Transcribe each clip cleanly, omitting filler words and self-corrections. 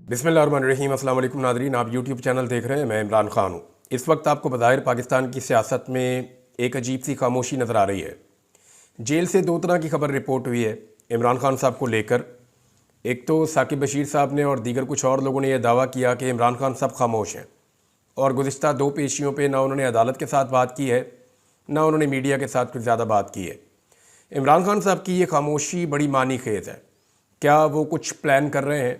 बिस्मिल्लाहिर्रहमानिर्रहीम। अस्सलाम वालेकुम नादरीन, आप यूट्यूब चैनल देख रहे हैं। मैं इमरान खान हूँ। इस वक्त आपको बज़ाहिर पाकिस्तान की सियासत में एक अजीब सी खामोशी नज़र आ रही है। जेल से दो तरह की खबर रिपोर्ट हुई है इमरान खान साहब को लेकर। एक तो साकिब बशीर साहब ने और दीगर कुछ और लोगों ने यह दावा किया कि इमरान खान साहब खामोश हैं और गुज़िश्ता दो पेशियों पर ना उन्होंने अदालत के साथ बात की है, ना उन्होंने मीडिया के साथ कुछ ज़्यादा बात की है। इमरान खान साहब की ये खामोशी बड़ी मानी खेज़ है। क्या वो कुछ प्लान कर रहे हैं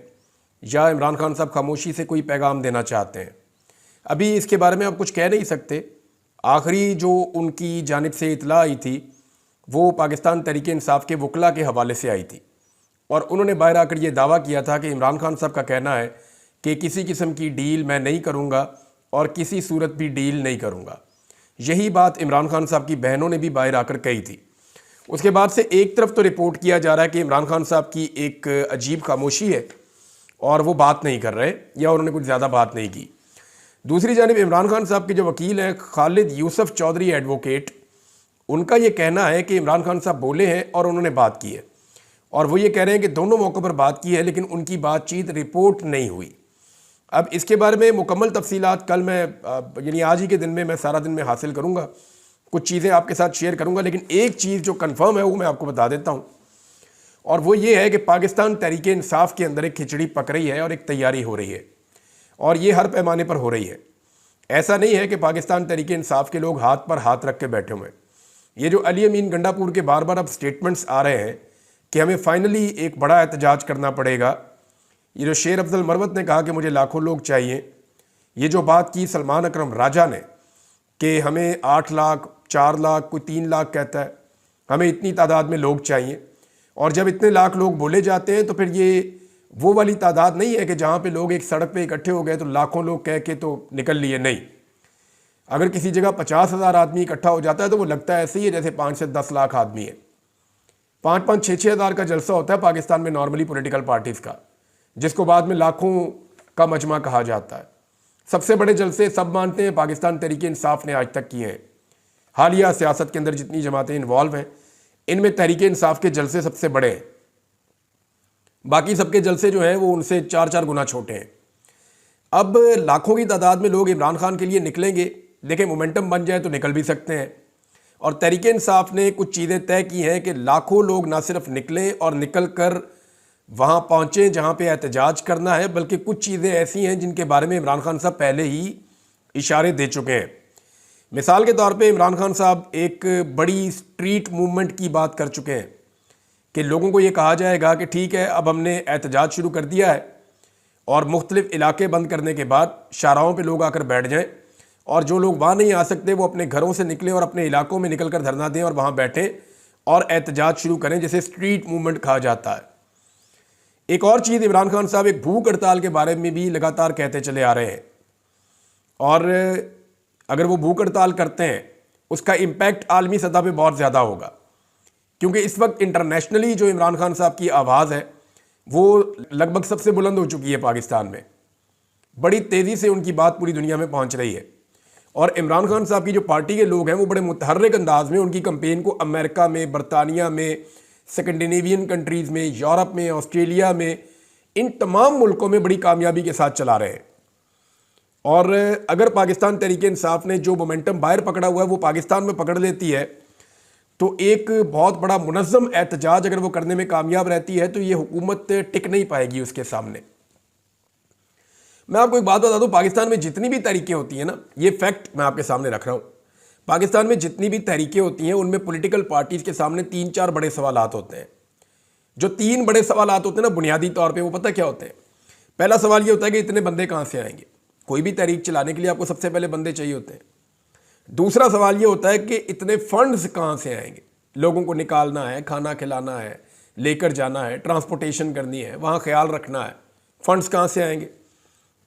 या इमरान खान साहब खामोशी से कोई पैगाम देना चाहते हैं? अभी इसके बारे में आप कुछ कह नहीं सकते। आखिरी जो उनकी जानिब से इतला आई थी वो पाकिस्तान तहरीक इंसाफ के वकला के हवाले से आई थी और उन्होंने बाहर आकर ये दावा किया था कि इमरान खान साहब का कहना है कि किसी किस्म की डील मैं नहीं करूँगा और किसी सूरत भी डील नहीं करूँगा। यही बात इमरान खान साहब की बहनों ने भी बाहर आकर कही थी। उसके बाद से एक तरफ तो रिपोर्ट किया जा रहा है कि इमरान खान साहब की एक अजीब खामोशी है और वो बात नहीं कर रहे या उन्होंने कुछ ज़्यादा बात नहीं की। दूसरी जानिब इमरान खान साहब के जो वकील हैं खालिद यूसुफ चौधरी एडवोकेट, उनका ये कहना है कि इमरान खान साहब बोले हैं और उन्होंने बात की है और वो ये कह रहे हैं कि दोनों मौक़ों पर बात की है लेकिन उनकी बातचीत रिपोर्ट नहीं हुई। अब इसके बारे में मुकम्मल तफसीलात कल मैं यानी आज ही के दिन में मैं सारा दिन में हासिल करूँगा, कुछ चीज़ें आपके साथ शेयर करूँगा। लेकिन एक चीज़ जो कन्फर्म है वो मैं आपको बता देता हूँ और वो ये है कि पाकिस्तान तहरीक इंसाफ के अंदर एक खिचड़ी पक रही है और एक तैयारी हो रही है और ये हर पैमाने पर हो रही है। ऐसा नहीं है कि पाकिस्तान तहरीक इंसाफ के लोग हाथ पर हाथ रख के बैठे हुए हैं। ये जो अली अमीन गंडापुर के बार बार अब स्टेटमेंट्स आ रहे हैं कि हमें फाइनली एक बड़ा एहतजाज करना पड़ेगा, ये जो शेर अफजल मरवत ने कहा कि मुझे लाखों लोग चाहिए, ये जो बात की सलमान अकरम राजा ने कि हमें 8 लाख 4 लाख कोई 3 लाख कहता है, हमें इतनी तादाद में लोग चाहिए, और जब इतने लाख लोग बोले जाते हैं तो फिर ये वो वाली तादाद नहीं है कि जहाँ पे लोग एक सड़क पे इकट्ठे हो गए तो लाखों लोग कह के तो निकल लिए। नहीं, अगर किसी जगह 50,000 आदमी इकट्ठा हो जाता है तो वो लगता है ऐसे ही है जैसे 5 से 10 लाख आदमी है। 5-5, 6-6 हज़ार का जलसा होता है पाकिस्तान में नॉर्मली पॉलिटिकल पार्टीज़ का, जिसको बाद में लाखों का मजमा कहा जाता है। सबसे बड़े जलसे सब मानते हैं पाकिस्तान तहरीक इंसाफ ने आज तक किए हैं। हालिया सियासत के अंदर जितनी जमातें इन्वॉल्व हैं इनमें तहरीक इंसाफ के जलसे सबसे बड़े हैं। बाकी सबके जलसे जो हैं वो उनसे 4-4 गुना छोटे हैं। अब लाखों की तादाद में लोग इमरान खान के लिए निकलेंगे। देखें, मोमेंटम बन जाए तो निकल भी सकते हैं और तहरीक इंसाफ ने कुछ चीज़ें तय की हैं कि लाखों लोग ना सिर्फ निकलें और निकल कर वहाँ पहुँचें जहाँ पे एहतजाज करना है, बल्कि कुछ चीज़ें ऐसी हैं जिनके बारे में इमरान खान साहब पहले ही इशारे दे चुके हैं। मिसाल के तौर पे इमरान खान साहब एक बड़ी स्ट्रीट मूवमेंट की बात कर चुके हैं कि लोगों को ये कहा जाएगा कि ठीक है, अब हमने एहतजाज शुरू कर दिया है और मुख्तलिफ इलाके बंद करने के बाद शाहराहों पे लोग आकर बैठ जाएं और जो लोग वहाँ नहीं आ सकते वो अपने घरों से निकलें और अपने इलाकों में निकल कर धरना दें और वहाँ बैठें और एहतजाज शुरू करें, जिसे स्ट्रीट मूवमेंट कहा जाता है। एक और चीज़, इमरान खान साहब एक भूख हड़ताल के बारे में भी लगातार कहते चले आ रहे हैं और अगर वो भूख हड़ताल करते हैं उसका इम्पैक्ट आलमी सतह पे बहुत ज़्यादा होगा, क्योंकि इस वक्त इंटरनेशनली जो इमरान खान साहब की आवाज़ है वो लगभग सबसे बुलंद हो चुकी है पाकिस्तान में। बड़ी तेज़ी से उनकी बात पूरी दुनिया में पहुंच रही है और इमरान खान साहब की जो पार्टी के लोग हैं वो बड़े मुतहर्रिक अंदाज में उनकी कंपेन को अमेरिका में, बरतानिया में, स्कैंडिनेवियन कंट्रीज़ में, यूरोप में, ऑस्ट्रेलिया में, इन तमाम मुल्कों में बड़ी कामयाबी के साथ चला रहे हैं। और अगर पाकिस्तान तहरीक इंसाफ ने जो मोमेंटम बाहर पकड़ा हुआ है वो पाकिस्तान में पकड़ लेती है तो एक बहुत बड़ा मुनज़्ज़म एहतजाज अगर वो करने में कामयाब रहती है तो ये हुकूमत टिक नहीं पाएगी उसके सामने। मैं आपको एक बात बता दूं, पाकिस्तान में जितनी भी तहरीकें होती हैं ना, ये फैक्ट मैं आपके सामने रख रहा हूँ, पाकिस्तान में जितनी भी तहरीकें होती हैं उनमें पॉलिटिकल पार्टीज़ के सामने 3-4 बड़े सवालात होते हैं। जो 3 बड़े सवालात होते हैं ना बुनियादी तौर पर, वो पता क्या होते हैं? पहला सवाल ये होता है कि इतने बंदे कहाँ से आएंगे। कोई भी तहरीक चलाने के लिए आपको सबसे पहले बंदे चाहिए होते हैं। दूसरा सवाल ये होता है कि इतने फंड्स कहाँ से आएंगे। लोगों को निकालना है, खाना खिलाना है, लेकर जाना है, ट्रांसपोर्टेशन करनी है, वहाँ ख्याल रखना है, फंड्स कहाँ से आएंगे।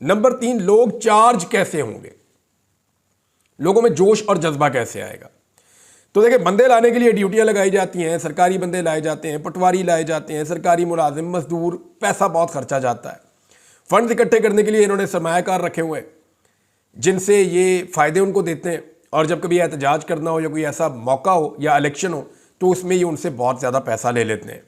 नंबर 3, लोग चार्ज कैसे होंगे, लोगों में जोश और जज्बा कैसे आएगा। तो देखिए, बंदे लाने के लिए ड्यूटियाँ लगाई जाती हैं, सरकारी बंदे लाए जाते हैं, पटवारी लाए जाते हैं, सरकारी मुलाजिम, मजदूर, पैसा बहुत खर्चा जाता है। फंड्स इकट्ठे करने के लिए इन्होंने सरमायाकार रखे हुए हैं जिनसे ये फ़ायदे उनको देते हैं और जब कभी एहतजाज करना हो या कोई ऐसा मौका हो या इलेक्शन हो तो उसमें ये उनसे बहुत ज़्यादा पैसा ले लेते हैं।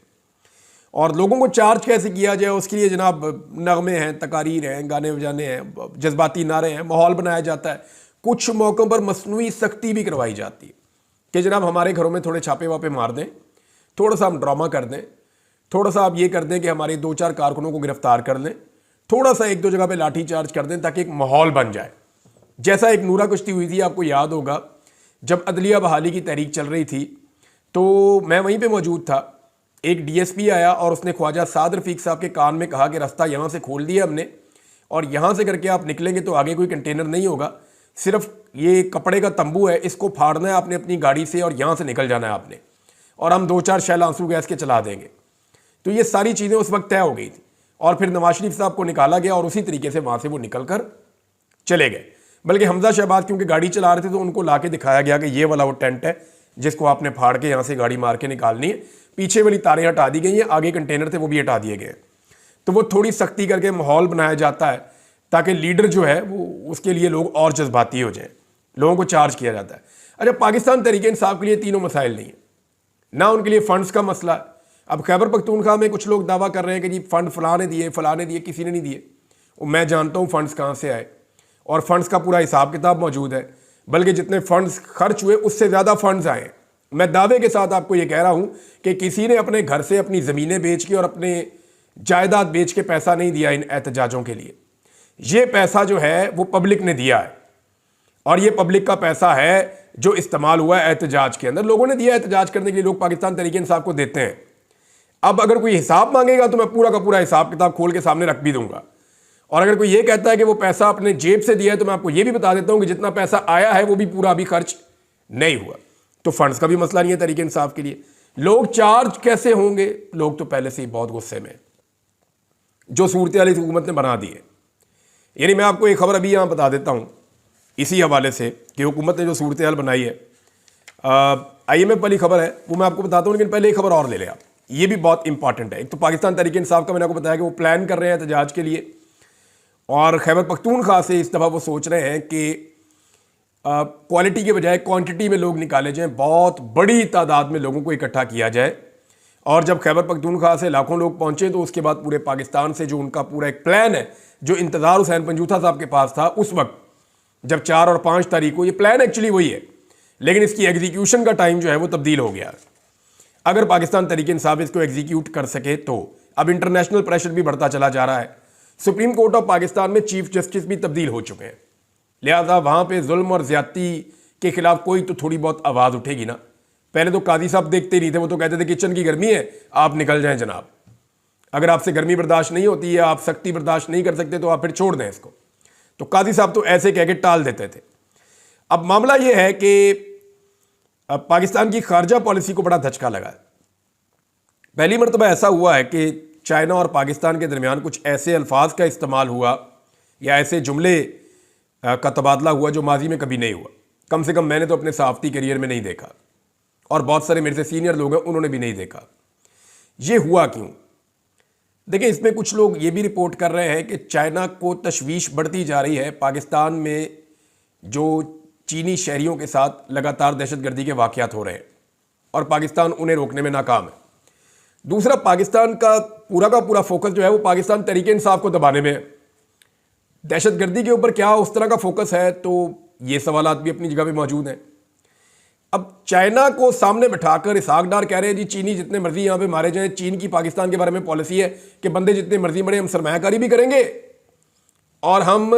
और लोगों को चार्ज कैसे किया जाए उसके लिए जनाब नगमे हैं, तकारीर हैं, गाने बजाने हैं, जज्बाती नारे हैं, माहौल बनाया जाता है। कुछ मौक़ों पर मसनूई सख्ती भी करवाई जाती है कि जनाब हमारे घरों में थोड़े छापे वापे मार दें, थोड़ा सा हम ड्रामा कर दें, थोड़ा सा आप ये कर दें कि हमारे 2-4 कारकुनों को गिरफ्तार कर लें, थोड़ा सा 1-2 जगह पे लाठी चार्ज कर दें ताकि एक माहौल बन जाए। जैसा एक नूरा कुश्ती हुई थी, आपको याद होगा, जब अदलिया बहाली की तहरीक चल रही थी तो मैं वहीं पे मौजूद था। एक डीएसपी आया और उसने ख्वाजा साद रफीक साहब के कान में कहा कि रास्ता यहाँ से खोल दिया हमने और यहाँ से करके आप निकलेंगे तो आगे कोई कंटेनर नहीं होगा, सिर्फ ये कपड़े का तंबू है, इसको फाड़ना है आपने अपनी गाड़ी से और यहाँ से निकल जाना है आपने, और हम 2-4 शैल आंसू गैस के चला देंगे। तो ये सारी चीज़ें उस वक्त तय हो गई थी और फिर नवाज शरीफ साहब को निकाला गया और उसी तरीके से वहाँ से वो निकल कर चले गए। बल्कि हमजा शहबाज क्योंकि गाड़ी चला रहे थे तो उनको ला के दिखाया गया कि ये वाला वो टेंट है जिसको आपने फाड़ के यहाँ से गाड़ी मार के निकालनी है, पीछे वाली तारें हटा दी गई हैं, आगे कंटेनर थे वो भी हटा दिए गए। तो वो थोड़ी सख्ती करके माहौल बनाया जाता है ताकि लीडर जो है वो उसके लिए लोग और जज्बाती हो जाएं, लोगों को चार्ज किया जाता है। अच्छा, पाकिस्तान तहरीक इंसाफ के लिए तीनों मसाइल नहीं है, ना उनके लिए फंड्स का मसला है। अब खैबर पख्तूनख्वा में कुछ लोग दावा कर रहे हैं कि जी फंड फलाने दिए, किसी ने नहीं दिए। मैं जानता हूँ फंड्स कहाँ से आए और फंड्स का पूरा हिसाब किताब मौजूद है, बल्कि जितने फंड्स खर्च हुए उससे ज़्यादा फंड्स आए। मैं दावे के साथ आपको ये कह रहा हूँ कि किसी ने अपने घर से अपनी ज़मीनें बेच के और अपने जायदाद बेच के पैसा नहीं दिया इन एहतजाजों के लिए। ये पैसा जो है वो पब्लिक ने दिया है और ये पब्लिक का पैसा है जो इस्तेमाल हुआ है एहतजाज के अंदर। लोगों ने दिया एहतजाज करने के लिए, लोग पाकिस्तान तहरीक इंसाफ को देते हैं। अब अगर कोई हिसाब मांगेगा तो मैं पूरा का पूरा हिसाब किताब खोल के सामने रख भी दूंगा, और अगर कोई ये कहता है कि वो पैसा अपने जेब से दिया है तो मैं आपको ये भी बता देता हूं कि जितना पैसा आया है वो भी पूरा अभी खर्च नहीं हुआ। तो फंड्स का भी मसला नहीं है तहरीक इंसाफ के लिए। लोग चार्ज कैसे होंगे? लोग तो पहले से ही बहुत गुस्से में, जो सूरत हाल हुकूमत ने बना दी है। यानी मैं आपको एक खबर अभी यहाँ बता देता हूँ इसी हवाले से कि हुकूमत ने जो सूरत हाल बनाई है। IMF वाली खबर है वो मैं आपको बताता हूँ, लेकिन पहले एक खबर और ले लें आप, ये भी बहुत इंपॉर्टेंट है। एक तो पाकिस्तान तहरीक इंसाफ का मैंने आपको बताया कि वो प्लान कर रहे हैं एहतजाज के लिए, और खैबर पख्तूनख्वा से इस दफ़ा वो सोच रहे हैं कि क्वालिटी के बजाय क्वांटिटी में लोग निकाले जाएं, बहुत बड़ी तादाद में लोगों को इकट्ठा किया जाए। और जब खैबर पख्तूनख्वा से लाखों लोग पहुंचे तो उसके बाद पूरे पाकिस्तान से जो उनका पूरा एक प्लान है, जो इंतज़ार हुसैन पंजूथा साहब के पास था उस वक्त जब 4 और 5 तारीख को, ये प्लान एक्चुअली वही है, लेकिन इसकी एग्जीक्यूशन का टाइम जो है वो तब्दील हो गया। अगर पाकिस्तान तहरीक इंसाफ इसको एग्जीक्यूट कर सके तो अब इंटरनेशनल प्रेशर भी बढ़ता चला जा रहा है। सुप्रीम कोर्ट ऑफ पाकिस्तान में चीफ जस्टिस भी तब्दील हो चुके हैं, लिहाजा वहाँ पे जुल्म और ज्यादती के खिलाफ कोई तो थोड़ी बहुत आवाज़ उठेगी ना। पहले तो काजी साहब देखते नहीं थे, वो तो कहते थे किचन की गर्मी है, आप निकल जाएं जनाब, अगर आपसे गर्मी बर्दाश्त नहीं होती है, आप सख्ती बर्दाश्त नहीं कर सकते तो आप फिर छोड़ दें इसको। तो काजी साहब तो ऐसे कह के टाल देते थे। अब मामला ये है कि अब पाकिस्तान की खारजा पॉलिसी को बड़ा धचका लगा है। पहली मरतबा ऐसा हुआ है कि चाइना और पाकिस्तान के दरमियान कुछ ऐसे अल्फाज का इस्तेमाल हुआ या ऐसे जुमले का तबादला हुआ जो माजी में कभी नहीं हुआ। कम से कम मैंने तो अपने सहाफ़ती करियर में नहीं देखा, और बहुत सारे मेरे से सीनियर लोग हैं उन्होंने भी नहीं देखा। ये हुआ क्यों? देखिए, इसमें कुछ लोग ये भी रिपोर्ट कर रहे हैं कि चाइना को तशवीश बढ़ती जा रही है पाकिस्तान में जो चीनी शहरियों के साथ लगातार दहशतगर्दी के वाक़यात हो रहे हैं और पाकिस्तान उन्हें रोकने में नाकाम है। दूसरा, पाकिस्तान का पूरा फोकस जो है वो पाकिस्तान तहरीक इंसाफ को दबाने में है। दहशतगर्दी के ऊपर क्या उस तरह का फोकस है, तो ये सवालात भी अपनी जगह पे मौजूद हैं। अब चाइना को सामने बिठाकर इसहाक डार कह रहे हैं जी चीनी जितने मर्जी यहाँ पे मारे जाएं, चीन की पाकिस्तान के बारे में पॉलिसी है कि बंदे जितने मर्जी मरे, हम सरमायाकारी भी करेंगे और हम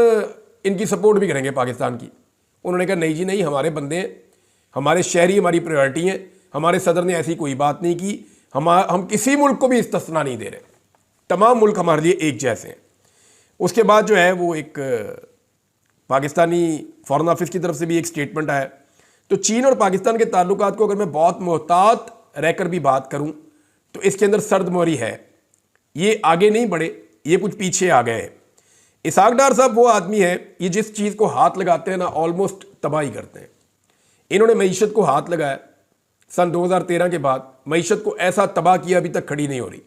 इनकी सपोर्ट भी करेंगे पाकिस्तान की। उन्होंने कहा नहीं जी नहीं, हमारे बंदे, हमारे शहरी हमारी प्रायोरिटी हैं, हमारे सदर ने ऐसी कोई बात नहीं की, हम किसी मुल्क को भी इस्तिस्ना नहीं दे रहे, तमाम मुल्क हमारे लिए एक जैसे हैं। उसके बाद जो है वो एक पाकिस्तानी फॉरेन ऑफिस की तरफ से भी एक स्टेटमेंट आया। तो चीन और पाकिस्तान के ताल्लुकात को अगर मैं बहुत मोहतात रहकर भी बात करूं तो इसके अंदर सर्द मोहरी है, ये आगे नहीं बढ़े, ये कुछ पीछे आ गए हैं। इसहाक डार साहब वो आदमी है, ये जिस चीज़ को हाथ लगाते हैं ना ऑलमोस्ट तबाही करते हैं। इन्होंने मईशत को हाथ लगाया सन 2013 के बाद, मईशत को ऐसा तबाह किया अभी तक खड़ी नहीं हो रही।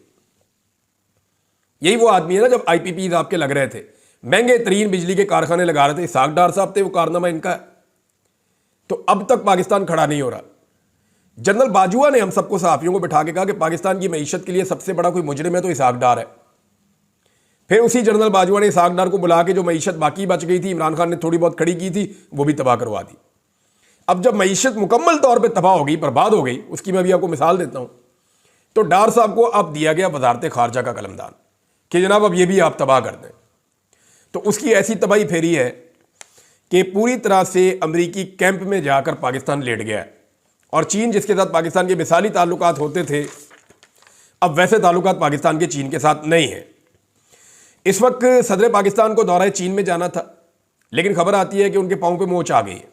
यही वो आदमी है ना जब IPPs आपके लग रहे थे, महंगे तरीन बिजली के कारखाने लगा रहे थे, इसहाक डार साहब थे, वो कारनामा इनका है। तो अब तक पाकिस्तान खड़ा नहीं हो रहा। जनरल बाजवा ने हम सबको सहाफियों को बिठा के कहा कि पाकिस्तान की मईशत के लिए सबसे बड़ा कोई मुजरिम है तो इसहाक डार है। फिर उसी जनरल बाजवा ने इसहाक डार को बुला के जो मईशत बाकी बच गई थी, इमरान खान ने थोड़ी बहुत खड़ी की थी, वो भी तबाह करवा दी। अब जब मईशत मुकम्मल तौर पे तबाह हो गई, बर्बाद हो गई, उसकी मैं भी आपको मिसाल देता हूं, तो डार साहब को अब दिया गया वजारत खारजा का कलमदान कि जनाब अब ये भी आप तबाह कर दें। तो उसकी ऐसी तबाही फेरी है कि पूरी तरह से अमरीकी कैंप में जाकर पाकिस्तान लेट गया है। और चीन जिसके साथ पाकिस्तान के मिसाली ताल्लुकात होते थे, अब वैसे ताल्लुकात पाकिस्तान के चीन के साथ नहीं है। इस वक्त सदर पाकिस्तान को दौरा चीन में जाना था, लेकिन खबर आती है कि उनके पांव पे मोच आ गई है।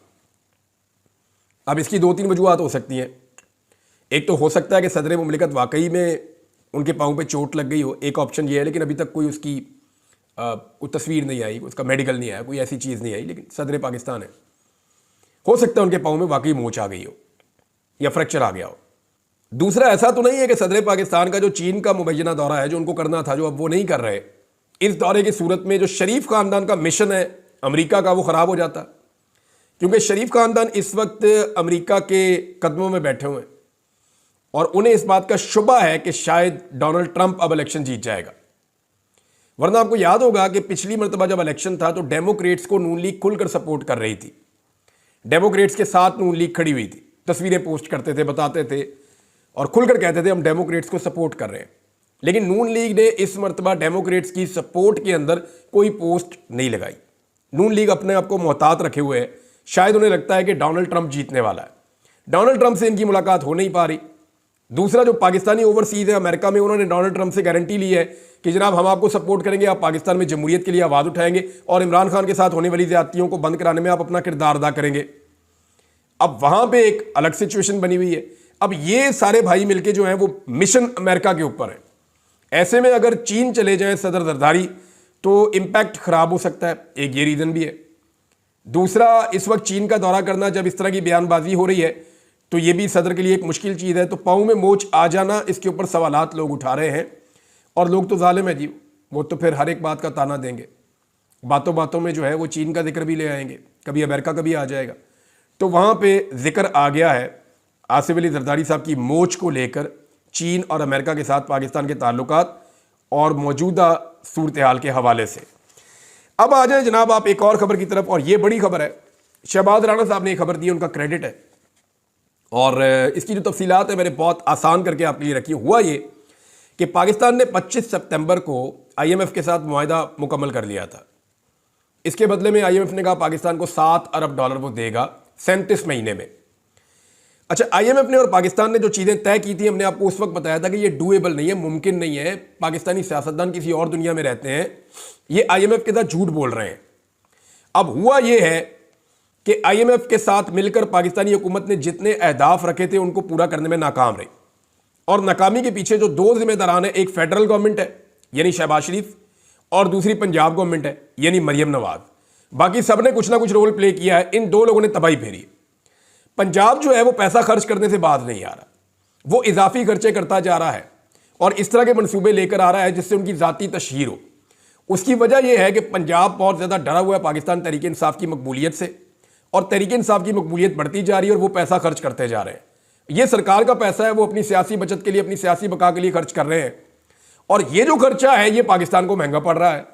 अब इसकी 2-3 वजूहत हो सकती हैं। एक तो हो सकता है कि सदर मुमलिकत वाकई में उनके पांव पे चोट लग गई हो, एक ऑप्शन ये है, लेकिन अभी तक कोई उसकी कोई तस्वीर नहीं आई, उसका मेडिकल नहीं आया, कोई ऐसी चीज़ नहीं आई, लेकिन सदर पाकिस्तान है। हो सकता है उनके पांव में वाकई मोच आ गई हो या फ्रैक्चर आ गया हो। दूसरा, ऐसा तो नहीं है कि सदर पाकिस्तान का जो चीन का मुबैना दौरा है, जो उनको करना था, जो अब वो नहीं कर रहे, इस दौरे की सूरत में जो शरीफ खानदान का मिशन है अमेरिका का, वो ख़राब हो जाता। क्योंकि शरीफ खानदान इस वक्त अमेरिका के कदमों में बैठे हुए हैं और उन्हें इस बात का शुबा है कि शायद डोनाल्ड ट्रंप अब इलेक्शन जीत जाएगा। वरना आपको याद होगा कि पिछली मरतबा जब इलेक्शन था तो डेमोक्रेट्स को नून लीग खुलकर सपोर्ट कर रही थी। डेमोक्रेट्स के साथ नून लीग खड़ी हुई थी, तस्वीरें पोस्ट करते थे, बताते थे और खुलकर कहते थे हम डेमोक्रेट्स को सपोर्ट कर रहे हैं। लेकिन नून लीग ने इस मरतबा डेमोक्रेट्स की सपोर्ट के अंदर कोई पोस्ट नहीं लगाई। नून लीग अपने आप को मोहतात रखे हुए है। शायद उन्हें लगता है कि डोनाल्ड ट्रंप जीतने वाला है। डोनाल्ड ट्रंप से इनकी मुलाकात हो नहीं पा रही। दूसरा, जो पाकिस्तानी ओवरसीज है अमेरिका में, उन्होंने डोनाल्ड ट्रंप से गारंटी ली है कि जनाब हम आपको सपोर्ट करेंगे, आप पाकिस्तान में जमहूरियत के लिए आवाज़ उठाएंगे और इमरान खान के साथ होने वाली ज्यादतियों को बंद कराने में आप अपना किरदार अदा करेंगे। अब वहां पे एक अलग सिचुएशन बनी हुई है। अब ये सारे भाई मिलके जो हैं वो मिशन अमेरिका के ऊपर है। ऐसे में अगर चीन चले जाए सदर जरदारी तो इम्पैक्ट खराब हो सकता है, एक ये रीज़न भी है। दूसरा, इस वक्त चीन का दौरा करना जब इस तरह की बयानबाजी हो रही है तो ये भी सदर के लिए एक मुश्किल चीज़ है। तो पाँव में मोच आ जाना, इसके ऊपर सवालात लोग उठा रहे हैं। और लोग तो जालिम है जी, वो तो फिर हर एक बात का ताना देंगे, बातों बातों में जो है वो चीन का जिक्र भी ले आएंगे, कभी अमेरिका का भी आ जाएगा। तो वहाँ पे जिक्र आ गया है आसिफ अली जरदारी साहब की मोच को लेकर चीन और अमेरिका के साथ पाकिस्तान के ताल्लुकात और मौजूदा सूरत हाल के हवाले से। अब आ जाए जनाब आप एक और खबर की तरफ, और ये बड़ी खबर है। शहबाज राणा साहब ने ये खबर दी, उनका क्रेडिट है और इसकी जो तफसीलात है मैंने बहुत आसान करके आपके लिए रखी। हुआ ये कि पाकिस्तान ने 25 सितंबर को IMF के साथ मुआहदा मुकम्मल कर लिया था। इसके बदले में IMF ने कहा पाकिस्तान को $7 अरब वो देगा 37 महीने में। अच्छा, IMF ने और पाकिस्तान ने जो चीज़ें तय की थी, हमने आपको उस वक्त बताया था कि ये डूएबल नहीं है, मुमकिन नहीं है, पाकिस्तानी सियासतदान किसी और दुनिया में रहते हैं, ये IMF के साथ झूठ बोल रहे हैं। अब हुआ ये है कि IMF के साथ मिलकर पाकिस्तानी हुकूमत ने जितने अहदाफ रखे थे उनको पूरा करने में नाकाम रही। और नाकामी के पीछे जो 2 जिम्मेदारान है, एक फेडरल गवर्नमेंट है यानी शहबाज शरीफ और दूसरी पंजाब गवर्नमेंट है यानी मरियम नवाज। बाकी सब ने कुछ ना कुछ रोल प्ले किया है। इन 2 लोगों ने तबाही फेरी। पंजाब जो है वो पैसा खर्च करने से बाज नहीं आ रहा, वो इजाफी खर्चे करता जा रहा है और इस तरह के मनसूबे लेकर आ रहा है जिससे उनकी ज़ाती तशहीर हो। उसकी वजह यह है कि पंजाब बहुत ज़्यादा डरा हुआ है पाकिस्तान तहरीक इंसाफ की मकबूलियत से, और तहरीक इंसाफ की मकबूलियत बढ़ती जा रही है और वो पैसा खर्च करते जा रहे हैं। ये सरकार का पैसा है, वो अपनी सियासी बचत के लिए, अपनी सियासी बका के लिए खर्च कर रहे हैं और ये जो खर्चा है ये पाकिस्तान को महंगा पड़ रहा है।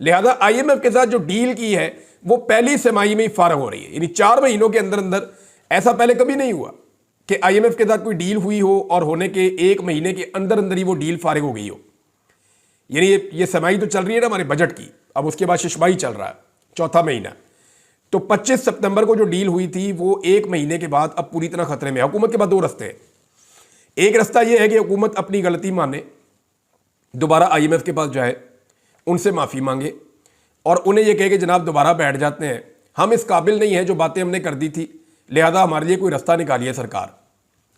लिहाजा IMF के साथ जो डील की है वो पहली तिमाही में ही फारग हो रही है, यानी 4 महीनों के अंदर अंदर। ऐसा पहले कभी नहीं हुआ कि IMF के साथ कोई डील हुई हो और होने के 1 महीने के अंदर अंदर ही वो डील फारिग हो गई हो। यानी ये तिमाही तो चल रही है ना हमारे बजट की, अब उसके बाद शशमाही चल रहा है, 4था महीना। तो 25 सितंबर को जो डील हुई थी वो 1 महीने के बाद अब पूरी तरह खतरे में है। हुकूमत के बाद 2 रास्ते हैं। एक रास्ता यह है कि हुकूमत अपनी गलती माने, दोबारा IMF के पास जाए, उनसे माफ़ी मांगे और उन्हें यह कहे कि जनाब दोबारा बैठ जाते हैं, हम इस काबिल नहीं हैं जो बातें हमने कर दी थी, लिहाजा हमारे लिए कोई रास्ता निकालिए सरकार।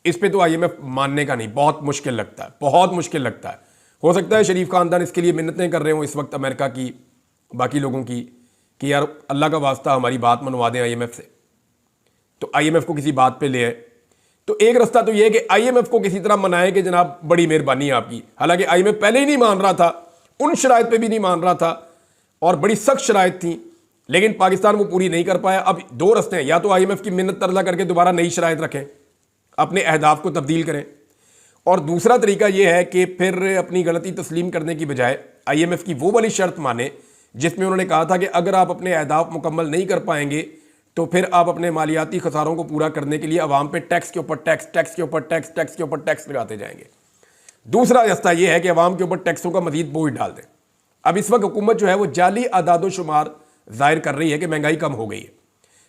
इस पे तो IMF मानने का नहीं, बहुत मुश्किल लगता है, बहुत मुश्किल लगता है। हो सकता है शरीफ खानदान इसके लिए मिन्नतें कर रहे हो इस वक्त अमेरिका की, बाकी लोगों की, कि यार अल्लाह का वास्ता हमारी बात मनवा दें IMF से, तो IMF को किसी बात पे ले आए। तो एक रास्ता तो यह है कि IMF को किसी तरह मनाए कि जनाब बड़ी मेहरबानी है आपकी। हालांकि IMF पहले ही नहीं मान रहा था, उन शराइत पे भी नहीं मान रहा था और बड़ी सख्त शराइत थी, लेकिन पाकिस्तान वो पूरी नहीं कर पाया। अब 2 रास्ते हैं, या तो IMF की मिन्नत तरला करके दोबारा नई शराइत रखें अपने अहदाफ को तब्दील करें। और दूसरा तरीका यह है कि फिर अपनी गलती तस्लीम करने की बजाय IMF की वो वाली शर्त माने जिसमें उन्होंने कहा था कि अगर आप अपने अहदाफ मुकम्मल नहीं कर पाएंगे तो फिर आप अपने मालियाती खसारों को पूरा करने के लिए अवाम पे टैक्स के ऊपर टैक्स, टैक्स के ऊपर टैक्स, टैक्स के ऊपर टैक्स लगाते जाएंगे। दूसरा रास्ता यह है कि अवाम के ऊपर टैक्सों का मजीद बोझ डाल दें। अब इस वक्त हुकूमत जो है वो जाली आदादो शुमार जाहिर कर रही है कि महंगाई कम हो गई है।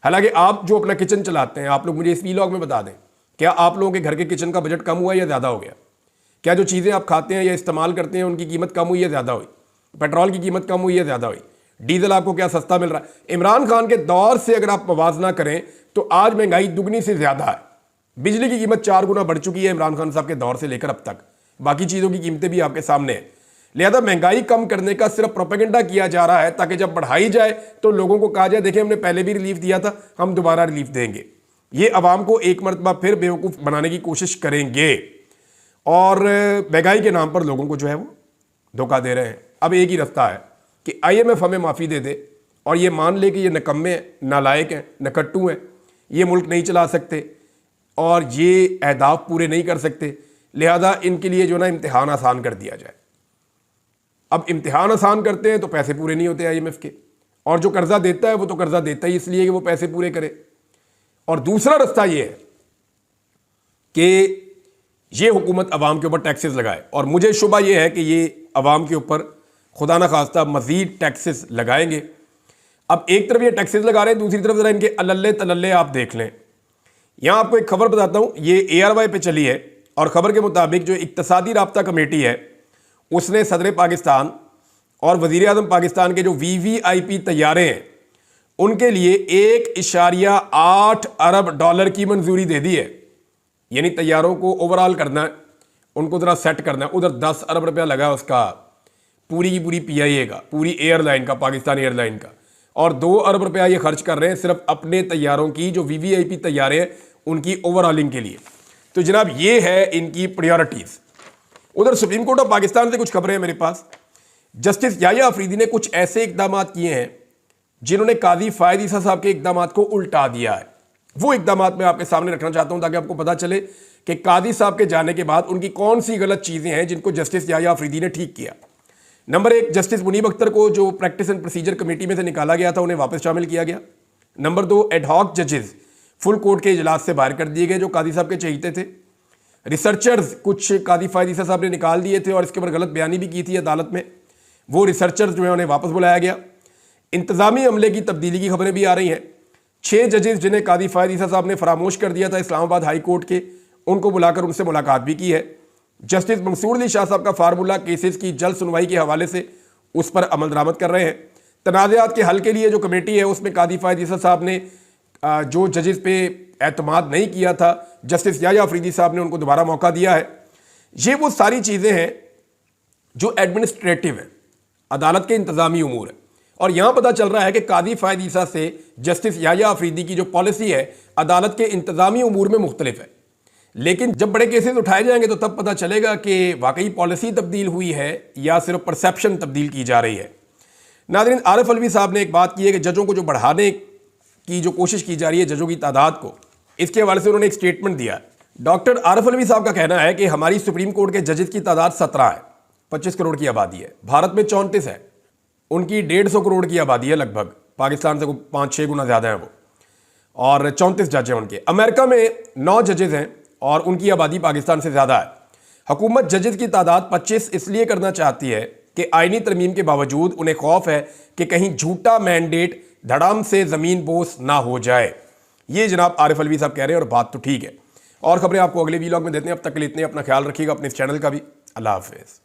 हालांकि आप जो अपना किचन चलाते हैं, आप लोग मुझे इस वीलॉग में बता दें, क्या आप लोगों के घर के किचन का बजट कम हुआ या ज़्यादा हो गया? क्या जो चीज़ें आप खाते हैं या इस्तेमाल करते हैं उनकी कीमत कम हुई या ज़्यादा हुई? पेट्रोल की कीमत कम हुई या ज़्यादा हुई? डीजल आपको क्या सस्ता मिल रहा है? इमरान खान के दौर से अगर आप मवाजना करें तो आज महंगाई दुगनी से ज़्यादा है। बिजली की कीमत 4 गुना बढ़ चुकी है इमरान खान साहब के दौर से लेकर अब तक। बाकी चीज़ों की कीमतें भी आपके सामने हैं। लिहाजा महंगाई कम करने का सिर्फ प्रोपेगेंडा किया जा रहा है ताकि जब बढ़ाई जाए तो लोगों को कहा जाए देखिए हमने पहले भी रिलीफ दिया था, हम दोबारा रिलीफ देंगे। ये अवाम को एक मरतबा फिर बेवकूफ़ बनाने की कोशिश करेंगे और महंगाई के नाम पर लोगों को जो है वो धोखा दे रहे हैं। अब एक ही रास्ता है कि IMF हमें माफ़ी दे दे और ये मान ले कि ये नकम्मे हैं, नालायक हैं, नकट्टू हैं, ये मुल्क नहीं चला सकते और ये अहदाफ पूरे नहीं कर सकते। लिहाजा इनके लिए जो ना इम्तिहान आसान कर दिया जाए। अब इम्तिहान आसान करते हैं तो पैसे पूरे नहीं होते IMF के, और जो कर्जा देता है वो तो कर्जा देता ही इसलिए कि वो पैसे पूरे करे। और दूसरा रास्ता ये है कि ये हुकूमत अवाम के ऊपर टैक्सेस लगाए, और मुझे शुबा ये है कि ये अवाम के ऊपर खुदा न खास्ता मजीद टैक्सेस लगाएंगे। अब एक तरफ ये टैक्सेस लगा रहे हैं, दूसरी तरफ जरा इनके अल्ले तल्ले आप देख लें। यहां आपको एक खबर बताता हूं, ये ARY पे चली है और खबर के मुताबिक जो इक्तसादी राब्ता कमेटी है उसने सदर पाकिस्तान और वज़ीर आज़म पाकिस्तान के जो VVIP तैयारे हैं उनके लिए $1.8 अरब की मंजूरी दे दी है। यानी तैयारों को ओवरऑल करना है, उनको ज़रा सेट करना है। उधर 10 अरब रुपया लगा उसका पूरी की पूरी PIA का, पूरी एयरलाइन का, पाकिस्तान एयरलाइन का, और 2 अरब रुपया ये खर्च कर रहे हैं सिर्फ अपने तैयारों की जो VVIP तैयारे हैं उनकी ओवरऑलिंग के लिए। तो जनाब ये है इनकी प्रायोरिटीज़। उधर सुप्रीम कोर्ट ऑफ पाकिस्तान से कुछ खबरें हैं मेरे पास। जस्टिस याह्या अफरीदी ने कुछ ऐसे इकदाम किए हैं जिन्होंने काजी फायद ईसा साहब के इकदाम को उल्टा दिया है। वो इकदाम मैं आपके सामने रखना चाहता हूं ताकि आपको पता चले कि काजी साहब के जाने के बाद उनकी कौन सी गलत चीज़ें हैं जिनको जस्टिस याह्या अफरीदी ने ठीक किया। नंबर 1, जस्टिस मुनीब अख्तर को जो प्रैक्टिस एंड प्रोसीजर कमेटी में से निकाला गया था उन्हें वापस शामिल किया गया। नंबर 2, एडहॉक जजेस फुल कोर्ट के इजलास से बाहर कर दिए गए जो काजी साहब के चहीते थे। रिसर्चर्स कुछ काजी फायद ईसा साहब ने निकाल दिए थे और इसके ऊपर गलत बयानी भी की थी अदालत में, वो रिसर्चर्स जो है उन्हें वापस बुलाया गया। इंतजामी अमले की तब्दीली की खबरें भी आ रही हैं। 6 जजेस जिन्हें काजी फायद ईसा साहब ने फरामोश कर दिया था इस्लामाबाद हाई कोर्ट के, उनको बुलाकर उनसे मुलाकात भी की है। जस्टिस मंसूर अली शाह साहब का फार्मूला केसेस की जल्द सुनवाई के हवाले से उस पर अमल दरामद कर रहे हैं। तनाज़ात के हल के लिए जो कमेटी है उसमें काजी फायद ईसा साहब ने जो जजेस पे एतमाद नहीं किया था, जस्टिस याह्या अफरीदी साहब ने उनको दोबारा मौका दिया है। ये वो सारी चीज़ें हैं जो एडमिनिस्ट्रेटिव है, अदालत के इंतज़ामी उमूर है। और यहाँ पता चल रहा है कि काजी फायद ईसा से जस्टिस याह्या अफरीदी की जो पॉलिसी है अदालत के इंतज़ामी उमूर में मुख्तलिफ है। लेकिन जब बड़े केसेस उठाए जाएंगे तो तब पता चलेगा कि वाकई पॉलिसी तब्दील हुई है या सिर्फ परसेप्शन तब्दील की जा रही है। नाज़रीन, आरिफ अलवी साहब ने एक बात की है कि जजों को जो बढ़ाने की जो कोशिश की जा रही है, जजों की तादाद को, इसके हवाले से उन्होंने एक स्टेटमेंट दिया। डॉक्टर आरिफ अलवी साहब का कहना है कि हमारी सुप्रीम कोर्ट के जजेस की तादाद 17 है, 25 करोड़ की आबादी है। भारत में 34 है, उनकी 150 करोड़ की आबादी है लगभग, पाकिस्तान से 5-6 गुना ज़्यादा है वो, और 34 जज हैं उनके। अमेरिका में 9 जजेस हैं और उनकी आबादी पाकिस्तान से ज़्यादा है। हुकूमत जजेस की तादाद 25 इसलिए करना चाहती है कि आइनी तरमीम के बावजूद उन्हें खौफ है कि कहीं झूठा मैंडेट धड़ाम से ज़मीन बोस ना हो जाए। ये जनाब आरिफ अलवी साहब कह रहे हैं और बात तो ठीक है। और खबरें आपको अगले वीलॉग में देते हैं। अब तक के लिए इतने, अपना ख्याल रखिएगा, अपने इस चैनल का भी। अल्लाह हाफिज़।